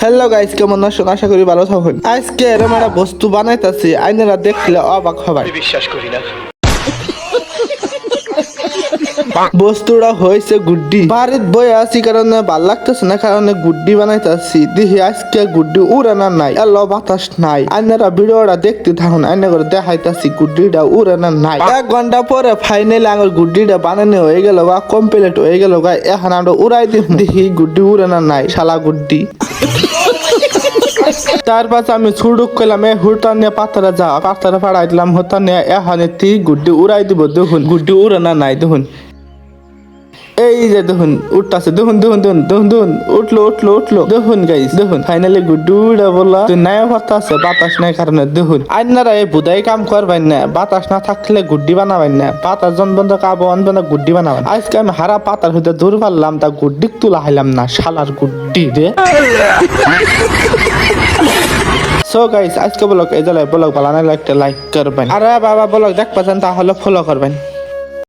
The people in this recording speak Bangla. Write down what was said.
হ্যালো গাইস, কেমন আছেন? আশা করি ভালো থাকুন। আজকে এরকম একটা বস্তু বানাইতেছি, আইনারা দেখলে অবাক হবেন। বিশ্বাস করি না। বস্তুটা হয়েছে গুড্ডি। বাড়ির বই আছি কারণে ভাল লাগতেছে না, কারণে গুড্ডি বানাইতেছি। দেখি আজকে গুড্ডি উড়ানা নাই, এলো বাতাস নাই। আইনারা ভিডিওটা দেখতে থাকুন, আইনা করে দেখাইতেছি গুড্ডিটা উড়ানা নাই। 1 ঘন্টা পরে ফাইনালি আমার গুড্ডিটা বানানো হয়ে গেল বা কমপ্লিট হয়ে গেল। এখন আমরা উড়াই দেখি গুড্ডি উড়ানা নাই, শালা গুড্ডি। তার পাশে আমি ছুড়ুক করলাম, হুড়টা নিয়ে পাথরে যা পাথরে ফাড়াই দিলাম, হতা নিয়ে এখানে গুড্ডি উড়াই দিব। দেখুন গুড্ডি উড়ানা নাই, দেখুন এই যে দেখুন উঠতেছে, দেখুন দেখুন দেখুন দেখুন দেখুন উঠলো দেখুন গাইস, দেখুন ফাইনালি গুড্ডি উড়ে বললা তুই নাই হতা আছে, বাতাস নাই কারণে। দেখুন আইনারা এই বুধাই কাম করবেন না, বাতাস না থাকলে গুড্ডি বানাবেন না, বাতাস জন বন্ধ কাবো অন গুড্ডি বানাবেন। আজকে আমি হারা পাতার হইতে দূর পারলাম, তা গুড্ডি তুলা হাইলাম না, শালার গুড্ডি রে। সো গাইস, আজকে ব্লগ এই ব্লগ ভালো লাগলে একটা লাইক করবেন, আর বাবা ব্লগ দেখবেন তাহলে ফলো করবেন।